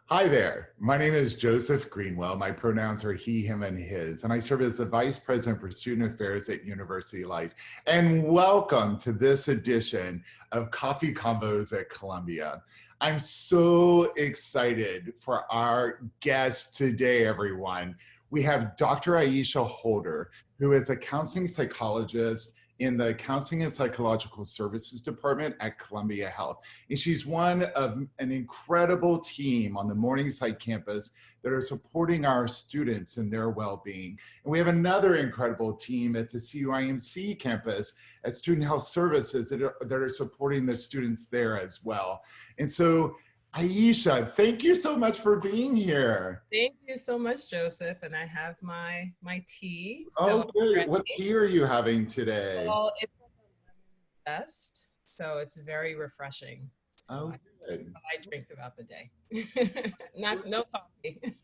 Hi there. My name is Joseph Greenwell. My pronouns are he, him, and his, and I serve as the Vice President for Student Affairs at University Life. And welcome to this edition of Coffee Convos at Columbia. I'm so excited for our guest today, everyone. We have Dr. Aisha Holder, who is a counseling psychologist in the Counseling and Psychological Services Department at Columbia Health. And she's one of an incredible team on the Morningside campus that are supporting our students in their well-being. And we have another incredible team at the CUIMC campus at Student Health Services that are supporting the students there as well. And so, Aisha, thank you so much for being here. Thank you so much, Joseph. And I have my tea. Oh, So great. What tea are you having today? well, it's like a lemon zest, so it's very refreshing. So Oh, good. I drink throughout the day. No coffee.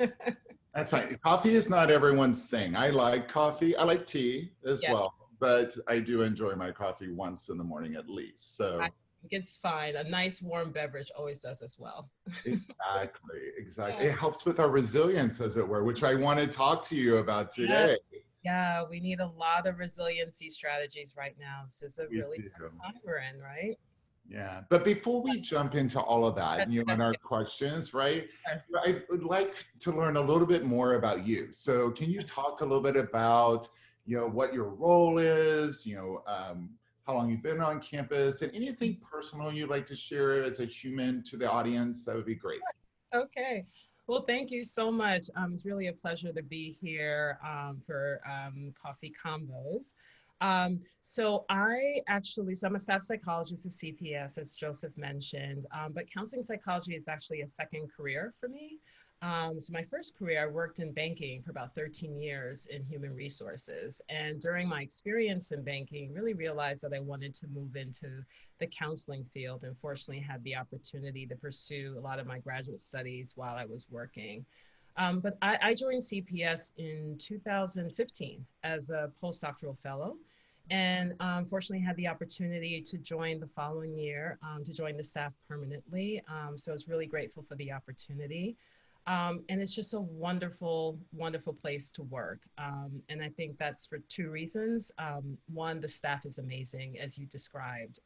That's fine. Coffee is not everyone's thing. I like coffee. I like tea as Yeah, well, but I do enjoy my coffee once in the morning at least. So I think it's fine. A nice warm beverage always does as well. exactly. Yeah. It helps with our resilience, as it were, which I want to talk to you about Yeah. today. Yeah, we need a lot of resiliency strategies right now. This is a We really do. tough time we're in, right? Yeah, but before we jump into all of that, and our questions, right? Sure. I would like to learn a little bit more about you. So, can you talk a little bit about, what your role is, how long you've been on campus, and anything personal you'd like to share as a human to the audience? That would be great. Okay. Well, thank you so much. It's really a pleasure to be here for Coffee Combos. So I'm a staff psychologist at CPS, as Joseph mentioned, but counseling psychology is actually a second career for me. So my first career, I worked in banking for about 13 years in human resources. And during my experience in banking, really realized that I wanted to move into the counseling field, and fortunately had the opportunity to pursue a lot of my graduate studies while I was working. But I joined CPS in 2015 as a postdoctoral fellow. And fortunately had the opportunity to join the following year to join the staff permanently. So I was really grateful for the opportunity. And it's just a wonderful, wonderful place to work. And I think that's for two reasons. One, the staff is amazing, as you described.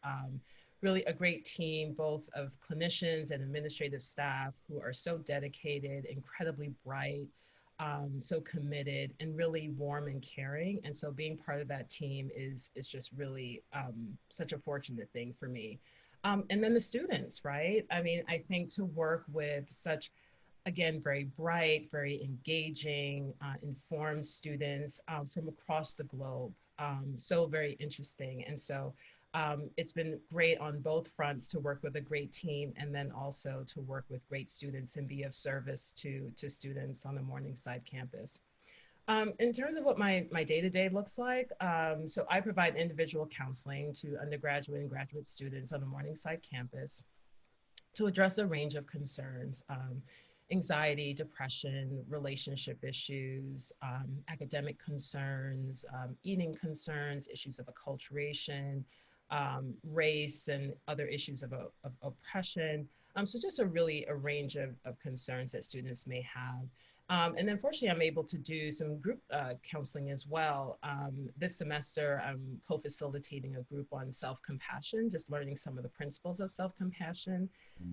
Really a great team, both of clinicians and administrative staff who are so dedicated, incredibly bright, so committed, and really warm and caring. And so being part of that team is just really such a fortunate thing for me. And then the students, right? I mean, I think to work with such, again, very bright, very engaging, informed students from across the globe. So very interesting. And so it's been great on both fronts to work with a great team, and then also to work with great students and be of service to students on the Morningside campus. In terms of what my day-to-day looks like, so I provide individual counseling to undergraduate and graduate students on the Morningside campus to address a range of concerns. Anxiety, depression, relationship issues, academic concerns, eating concerns, issues of acculturation, race, and other issues of oppression. So just a range of concerns that students may have. And then fortunately, I'm able to do some group counseling as well. This semester, I'm co-facilitating a group on self-compassion, just learning some of the principles of self-compassion,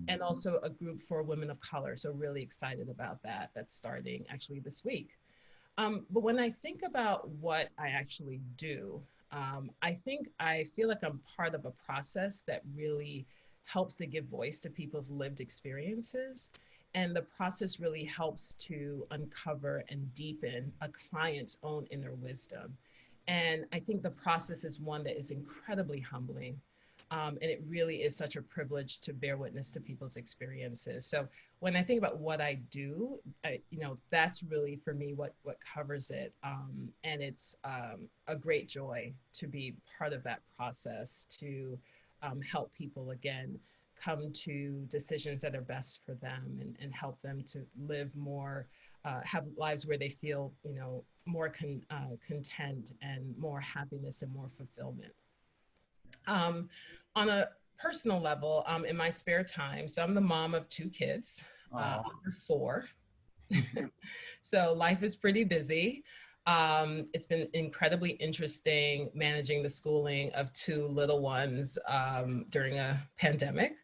and also a group for women of color. So really excited about that. That's starting actually this week. But when I think about what I actually do, I feel like I'm part of a process that really helps to give voice to people's lived experiences. And the process really helps to uncover and deepen a client's own inner wisdom. And I think the process is one that is incredibly humbling. And it really is such a privilege to bear witness to people's experiences. So when I think about what I do, that's really for me what covers it. And it's a great joy to be part of that process, to help people, again, come to decisions that are best for them, and help them to live more, have lives where they feel, more content and more happiness and more fulfillment. On a personal level, in my spare time, so I'm the mom of two kids. Oh. Under 4. So life is pretty busy. It's been incredibly interesting managing the schooling of 2 little ones during a pandemic.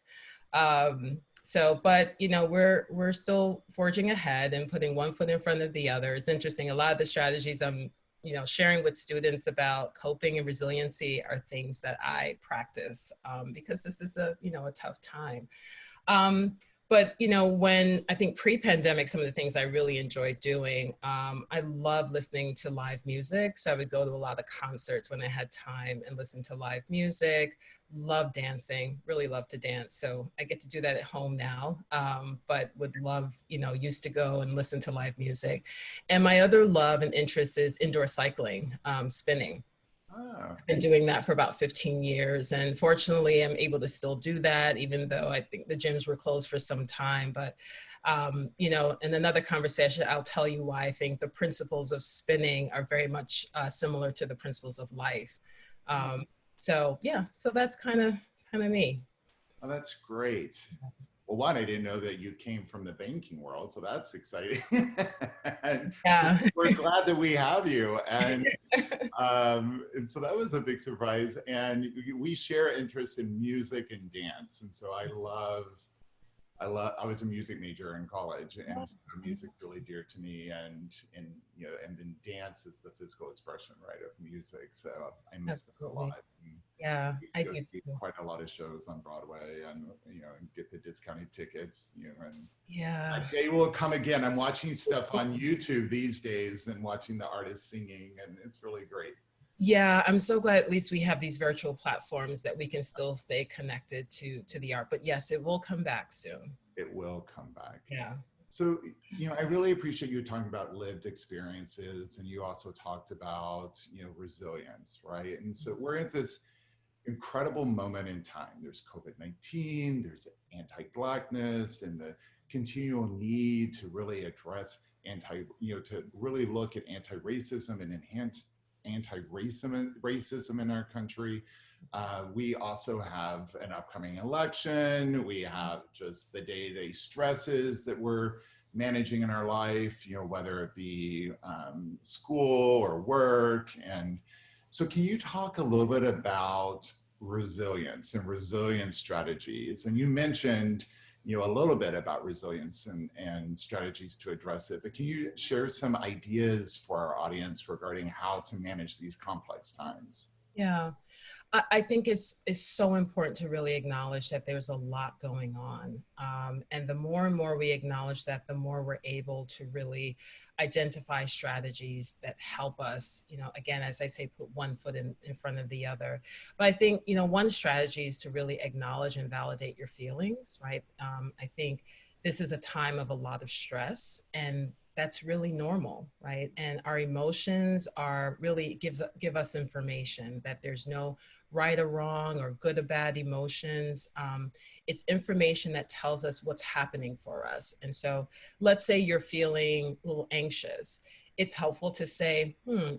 But we're still forging ahead and putting one foot in front of the other. It's interesting. A lot of the strategies I'm sharing with students about coping and resiliency are things that I practice because this is a tough time. But when I think pre-pandemic, some of the things I really enjoyed doing, I love listening to live music. So I would go to a lot of concerts when I had time and listen to live music. Love dancing, really love to dance. So I get to do that at home now, but would love, used to go and listen to live music. And my other love and interest is indoor cycling, spinning. Oh. I've been doing that for about 15 years. And fortunately, I'm able to still do that, even though I think the gyms were closed for some time. But, in another conversation, I'll tell you why I think the principles of spinning are very much similar to the principles of life. So that's kind of me. Oh, that's great. Well, one, I didn't know that you came from the banking world, so that's exciting. And Yeah. so we're glad that we have you. And so that was a big surprise. And we share interests in music and dance. And so I was a music major in college, and so music's really dear to me. And then dance is the physical expression, right, of music. So I miss that a lot. And yeah, I do quite a lot of shows on Broadway, and and get the discounted tickets. And yeah. that day will come again. I'm watching stuff on YouTube these days and watching the artists singing, and it's really great. Yeah, I'm so glad at least we have these virtual platforms that we can still stay connected to the art. But yes, it will come back soon. It will come back. Yeah. So, I really appreciate you talking about lived experiences, and you also talked about, resilience, right? And so we're at this incredible moment in time. There's COVID-19, there's anti-Blackness, and the continual need to really address to really look at anti-racism and enhance anti-racism in our country. We also have an upcoming election. We have just the day-to-day stresses that we're managing in our life, whether it be school or work. And so can you talk a little bit about resilience and resilience strategies? And you mentioned a little bit about resilience and strategies to address it, but can you share some ideas for our audience regarding how to manage these complex times? Yeah. I think it's so important to really acknowledge that there's a lot going on. And the more and more we acknowledge that, the more we're able to really identify strategies that help us, again, as I say, put one foot in front of the other. But I think, one strategy is to really acknowledge and validate your feelings, right? I think this is a time of a lot of stress, and that's really normal, right? And our emotions are really give us information that there's no right or wrong or good or bad emotions. It's information that tells us what's happening for us. And so let's say you're feeling a little anxious. It's helpful to say,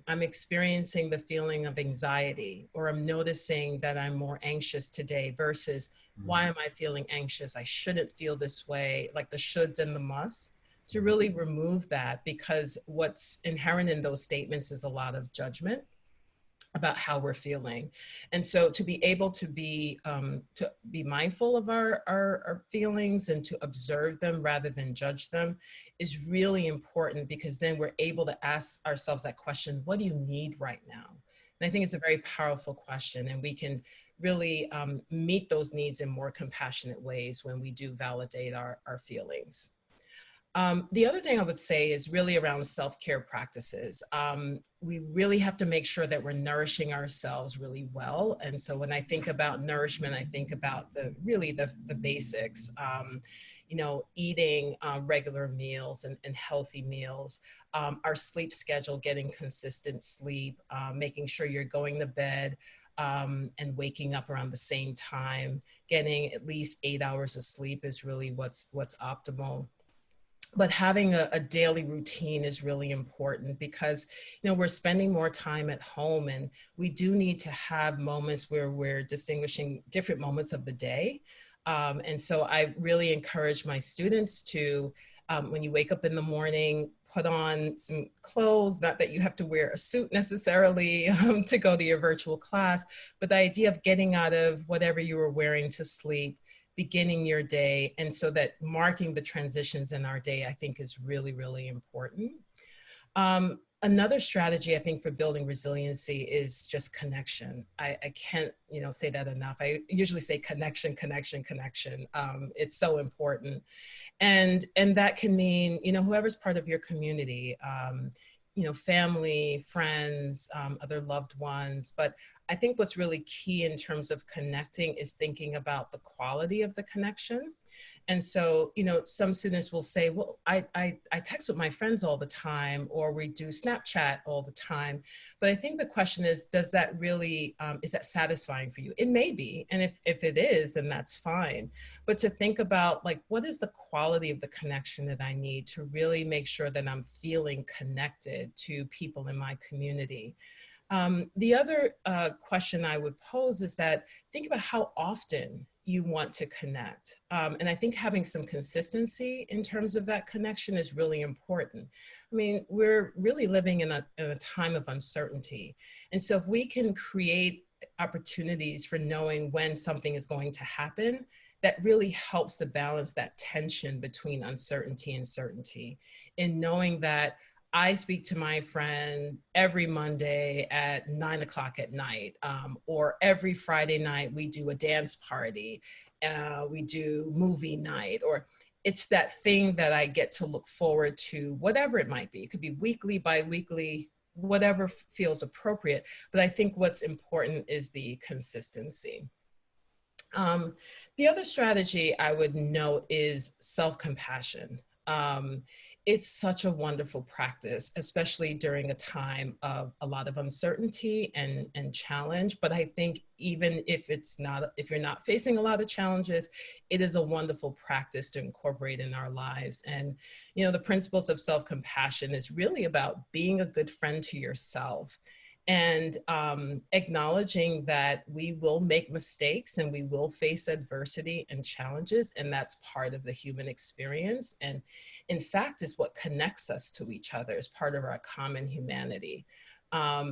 I'm experiencing the feeling of anxiety, or I'm noticing that I'm more anxious today versus why am I feeling anxious? I shouldn't feel this way, like the shoulds and the musts, to really remove that, because what's inherent in those statements is a lot of judgment about how we're feeling. And so to be able to be mindful of our feelings and to observe them rather than judge them is really important, because then we're able to ask ourselves that question, what do you need right now? And I think it's a very powerful question, and we can really meet those needs in more compassionate ways when we do validate our feelings. The other thing I would say is really around self-care practices. We really have to make sure that we're nourishing ourselves really well. And so when I think about nourishment, I think about the basics, eating regular meals and healthy meals, our sleep schedule, getting consistent sleep, making sure you're going to bed and waking up around the same time. Getting at least 8 hours of sleep is really what's optimal. But having a daily routine is really important, because we're spending more time at home, and we do need to have moments where we're distinguishing different moments of the day And so I really encourage my students to, when you wake up in the morning, put on some clothes, not that you have to wear a suit necessarily to go to your virtual class, but the idea of getting out of whatever you were wearing to sleep, beginning your day. And so that marking the transitions in our day, I think is really, really important. Another strategy I think for building resiliency is just connection. I can't, say that enough. I usually say connection, connection, connection. It's so important. And that can mean, whoever's part of your community, family, friends, other loved ones. But I think what's really key in terms of connecting is thinking about the quality of the connection. And so, some students will say, well, I text with my friends all the time, or we do Snapchat all the time. But I think the question is, does that really, is that satisfying for you? It may be. And if it is, then that's fine. But to think about, like, what is the quality of the connection that I need to really make sure that I'm feeling connected to people in my community? The other question I would pose is that think about how often you want to connect. And I think having some consistency in terms of that connection is really important. I mean, we're really living in a time of uncertainty. And so if we can create opportunities for knowing when something is going to happen, that really helps to balance that tension between uncertainty and certainty, in knowing that I speak to my friend every Monday at 9 o'clock at night, or every Friday night we do a dance party, we do movie night, or it's that thing that I get to look forward to, whatever it might be. It could be weekly, bi-weekly, whatever feels appropriate. But I think what's important is the consistency. The other strategy I would note is self-compassion. It's such a wonderful practice, especially during a time of a lot of uncertainty and challenge. But I think even if you're not facing a lot of challenges, it is a wonderful practice to incorporate in our lives. And, the principles of self-compassion is really about being a good friend to yourself, and acknowledging that we will make mistakes and we will face adversity and challenges, and that's part of the human experience. And in fact, is what connects us to each other as part of our common humanity.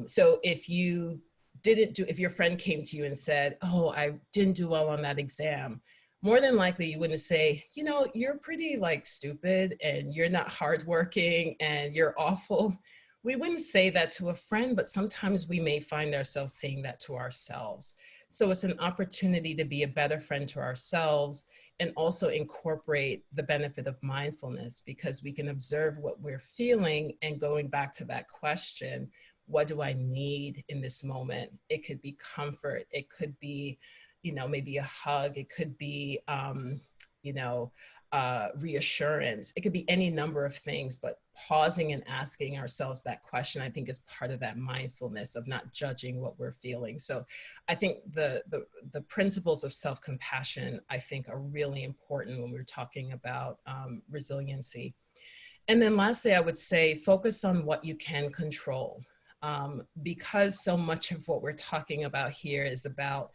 So if your friend came to you and said, oh, I didn't do well on that exam, more than likely you wouldn't say, you're pretty like stupid and you're not hardworking and you're awful. We wouldn't say that to a friend, but sometimes we may find ourselves saying that to ourselves. So it's an opportunity to be a better friend to ourselves, and also incorporate the benefit of mindfulness, because we can observe what we're feeling. And going back to that question, what do I need in this moment? It could be comfort. It could be, maybe a hug. It could be, reassurance. It could be any number of things, but pausing and asking ourselves that question, I think, is part of that mindfulness of not judging what we're feeling. So I think the principles of self-compassion, I think, are really important when we're talking about resiliency. And then lastly, I would say focus on what you can control, because so much of what we're talking about here is about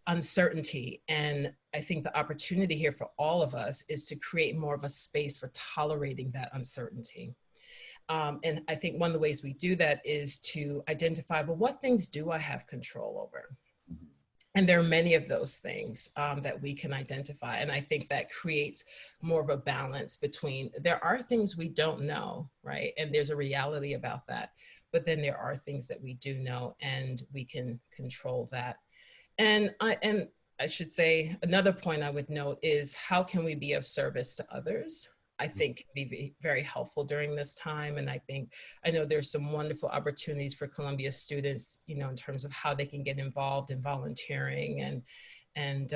uncertainty. And I think the opportunity here for all of us is to create more of a space for tolerating that uncertainty. And I think one of the ways we do that is to identify, well, what things do I have control over? And there are many of those things that we can identify. And I think that creates more of a balance between, there are things we don't know, right? And there's a reality about that. But then there are things that we do know, and we can control that. And I should say, another point I would note is, how can we be of service to others? I think can be very helpful during this time. And I know there's some wonderful opportunities for Columbia students, in terms of how they can get involved in volunteering and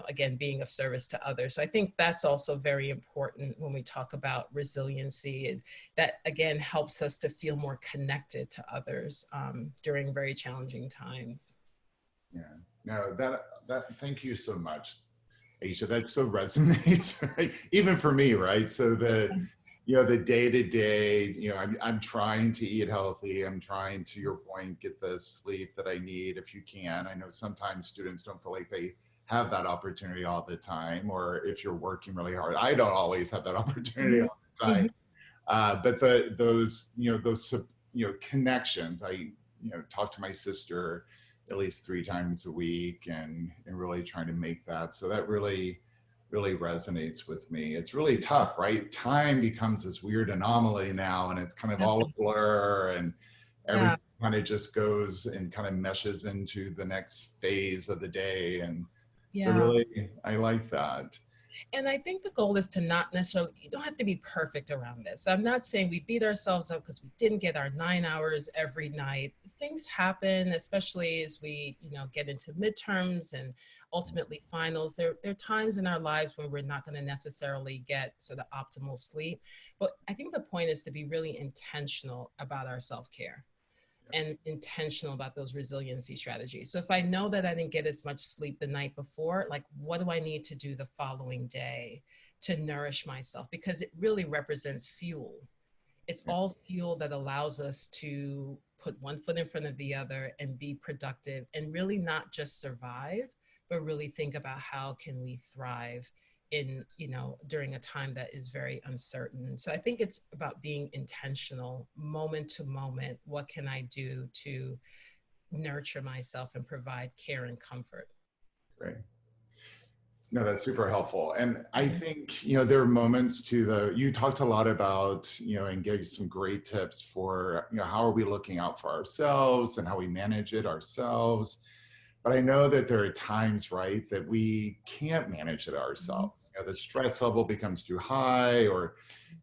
again, being of service to others. So I think that's also very important when we talk about resiliency. That, again, helps us to feel more connected to others during very challenging times. Yeah, no, that thank you so much, Aisha. That so resonates, right? Even for me, right? So the day to day, I'm trying to eat healthy. I'm trying, to your point, get the sleep that I need if you can. I know sometimes students don't feel like they have that opportunity all the time, or if you're working really hard. I don't always have that opportunity Mhm. all the time. Mhm. But those connections. I talk to my sister at least 3 times a week, and really trying to make that. So that really resonates with me. It's really tough, right? Time becomes this weird anomaly now, and it's kind of all a Definitely. blur, and Yeah. everything kind of just goes and kind of meshes into the next phase of the day. And so Yeah. really, I like that. And I think the goal is to not necessarily, you don't have to be perfect around this. I'm not saying we beat ourselves up because we didn't get our 9 hours every night. Things happen, especially as we, get into midterms and ultimately finals. There are times in our lives when we're not going to necessarily get sort of optimal sleep. But I think the point is to be really intentional about our self-care and intentional about those resiliency strategies. So if I know that I didn't get as much sleep the night before, like what do I need to do the following day to nourish myself? Because it really represents fuel. It's all fuel that allows us to put one foot in front of the other and be productive and really not just survive, but really think about how can we thrive in, during a time that is very uncertain. So I think it's about being intentional, moment to moment. What can I do to nurture myself and provide care and comfort? Great. No, that's super helpful. And I Mhm. think, there are moments you talked a lot about, and gave some great tips for, how are we looking out for ourselves and how we manage it ourselves. But I know that there are times, right, that we can't manage it Mhm. ourselves. The stress level becomes too high, or,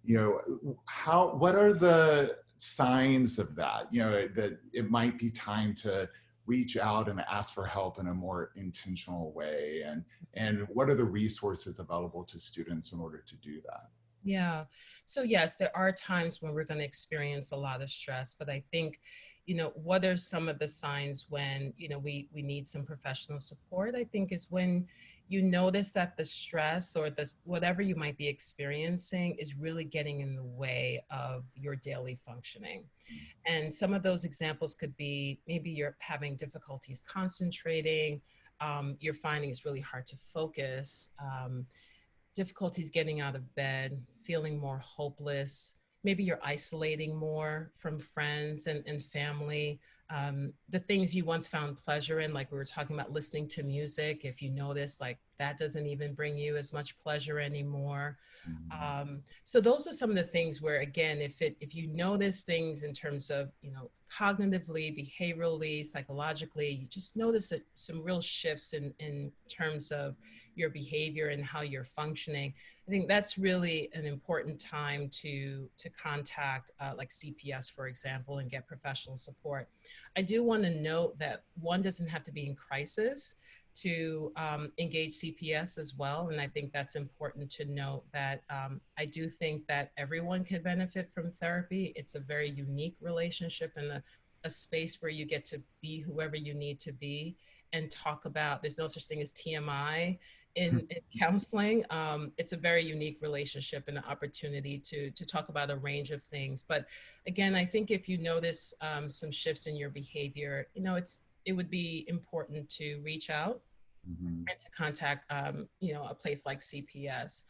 what are the signs of that, that it might be time to reach out and ask for help in a more intentional way, and what are the resources available to students in order to do that? Yeah. So yes, there are times when we're going to experience a lot of stress, but I think, what are some of the signs when, we need some professional support? I think is when you notice that the stress or this whatever you might be experiencing is really getting in the way of your daily functioning. And some of those examples could be maybe you're having difficulties concentrating, you're finding it's really hard to focus. Difficulties getting out of bed, feeling more hopeless. Maybe you're isolating more from friends and family. The things you once found pleasure in, like we were talking about listening to music, if you notice, like that doesn't even bring you as much pleasure anymore. Mhm. So those are some of the things where, again, if you notice things in terms of cognitively, behaviorally, psychologically, you just notice some real shifts in terms of your behavior and how you're functioning. I think that's really an important time to contact like CPS, for example, and get professional support. I do want to note that one doesn't have to be in crisis to engage CPS as well. And I think that's important to note that I do think that everyone can benefit from therapy. It's a very unique relationship and a space where you get to be whoever you need to be and talk about, there's no such thing as TMI in counseling. It's a very unique relationship and an opportunity to talk about a range of things. But again, I think if you notice some shifts in your behavior, it would be important to reach out Mhm. and to contact, a place like CPS.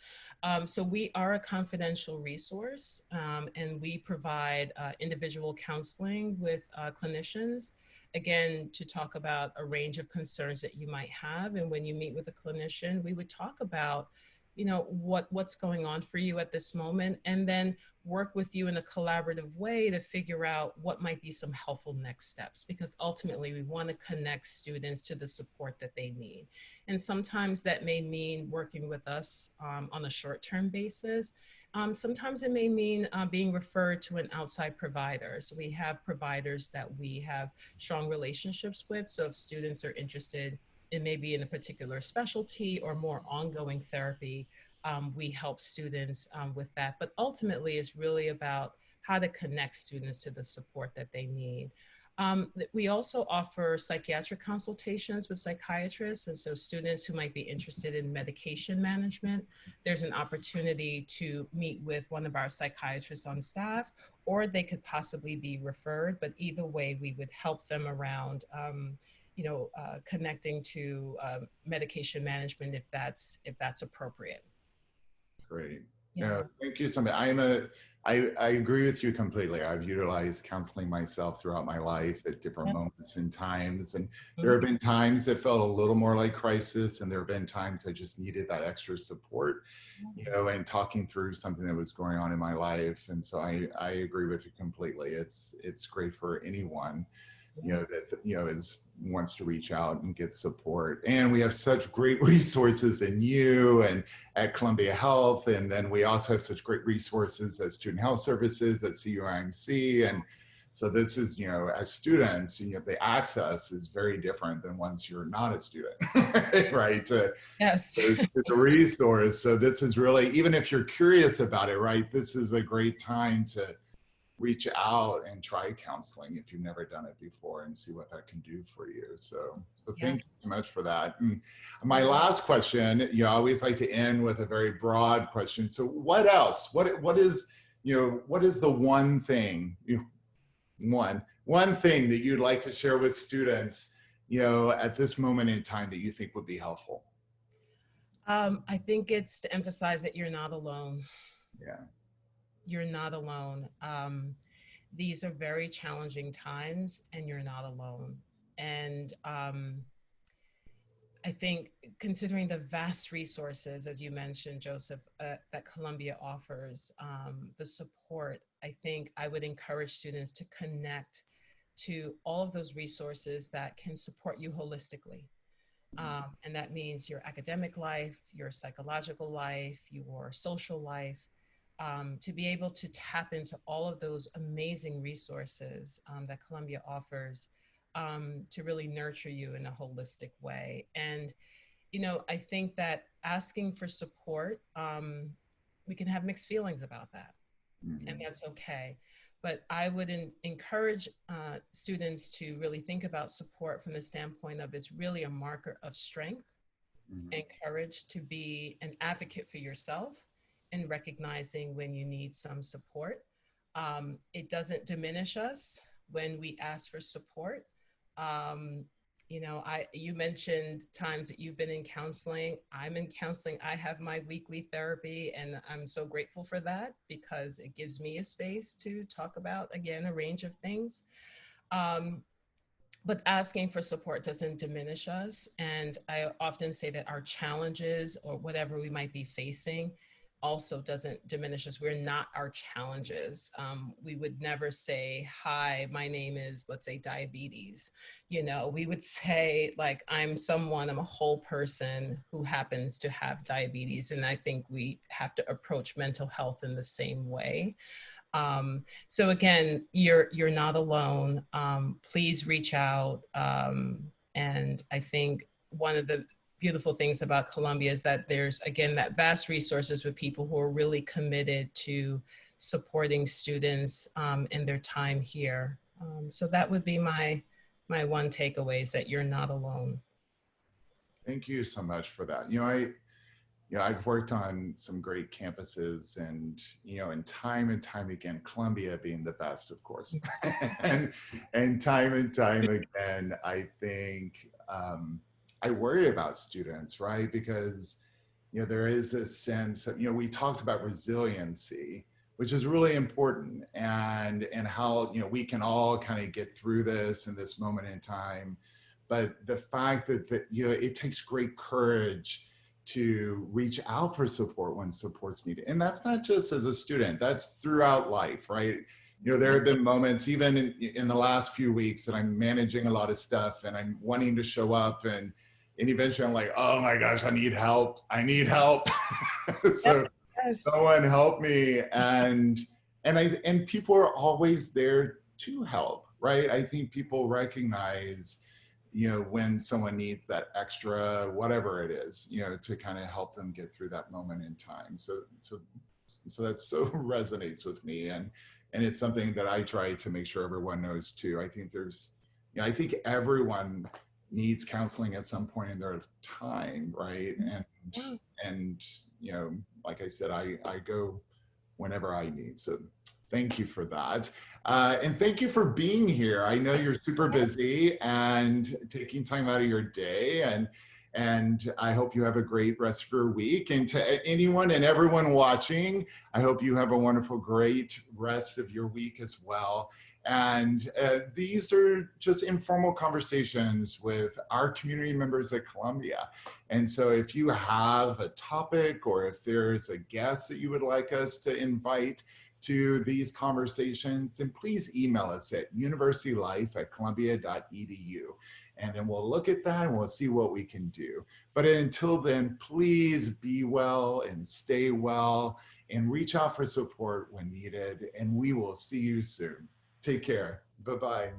So we are a confidential resource, and we provide individual counseling with clinicians, again, to talk about a range of concerns that you might have. And when you meet with a clinician, we would talk about, what's going on for you at this moment, and then work with you in a collaborative way to figure out what might be some helpful next steps, because ultimately we want to connect students to the support that they need. And sometimes that may mean working with us on a short-term basis. Sometimes it may mean being referred to an outside provider. So we have providers that we have strong relationships with. So if students are interested in maybe in a particular specialty or more ongoing therapy, we help students with that. But ultimately, it's really about how to connect students to the support that they need. We also offer psychiatric consultations with psychiatrists. And so students who might be interested in medication management, there's an opportunity to meet with one of our psychiatrists on staff, or they could possibly be referred. But either way, we would help them around, connecting to medication management if that's appropriate. Great. Yeah. Thank you so much. I agree with you completely. I've utilized counseling myself throughout my life at different Yeah. moments and times. And there have Mhm. been times that felt a little more like crisis, and there have been times I just needed that extra support, and talking through something that was going on in my life. And so I agree with you completely. It's great for anyone that is wants to reach out and get support. And we have such great resources in you and at Columbia Health, and then we also have such great resources at Student Health Services at CUIMC. And so this is, as students, the access is very different than once you're not a student, right? Yes. To the resource. So this is really, even if you're curious about it, right, this is a great time to reach out and try counseling if you've never done it before and see what that can do for you. So Yeah. thank you so much for that. And my last question, I always like to end with a very broad question. So what else? What is the one thing, one thing that you'd like to share with students, at this moment in time that you think would be helpful? I think it's to emphasize that you're not alone. Yeah. You're not alone. These are very challenging times, and you're not alone. And I think, considering the vast resources, as you mentioned, Joseph, that Columbia offers, the support, I think I would encourage students to connect to all of those resources that can support you holistically. And that means your academic life, your psychological life, your social life, to be able to tap into all of those amazing resources that Columbia offers, to really nurture you in a holistic way. And, I think that asking for support, we can have mixed feelings about that, and Mm-hmm. that's okay. But I would encourage students to really think about support from the standpoint of it's really a marker of strength Mm-hmm. and courage to be an advocate for yourself and recognizing when you need some support. It doesn't diminish us when we ask for support. Um, you mentioned times that you've been in counseling. I'm in counseling. I have my weekly therapy, and I'm so grateful for that because it gives me a space to talk about, again, a range of things. Um, but asking for support doesn't diminish us. And I often say that our challenges or whatever we might be facing also doesn't diminish us. We're not our challenges. We would never say, hi, my name is, let's say, diabetes. We would say, like, I'm a whole person who happens to have diabetes. And I think we have to approach mental health in the same way. So again, you're not alone. Please reach out. And I think one of the beautiful things about Columbia is that there's, again, that vast resources with people who are really committed to supporting students in their time here. So that would be my one takeaway, is that you're not alone. Thank you so much for that. I've worked on some great campuses, and time again, Columbia being the best, of course. and time again, I think I worry about students, right? Because, there is a sense of, we talked about resiliency, which is really important, and how, we can all kind of get through this in this moment in time. But the fact that it takes great courage to reach out for support when support's needed. And that's not just as a student, that's throughout life, right? There have been moments, even in the last few weeks, that I'm managing a lot of stuff and I'm wanting to show up, and eventually I'm like, oh my gosh, I need help. So Yes. someone help me. And people are always there to help, right? I think people recognize, when someone needs that extra, whatever it is, to kind of help them get through that moment in time. So that so resonates with me. And it's something that I try to make sure everyone knows too. I think I think everyone needs counseling at some point in their time, right? And like I said, I go whenever I need. So Thank you for that. And thank you for being here. I know you're super busy and taking time out of your day, and I hope you have a great rest of your week. And to anyone and everyone watching, I hope you have a wonderful, great rest of your week as well. And these are just informal conversations with our community members at Columbia. And so if you have a topic or if there's a guest that you would like us to invite to these conversations, then please email us at universitylife@columbia.edu. And then we'll look at that and we'll see what we can do. But until then, please be well and stay well and reach out for support when needed. And we will see you soon. Take care. Bye-bye.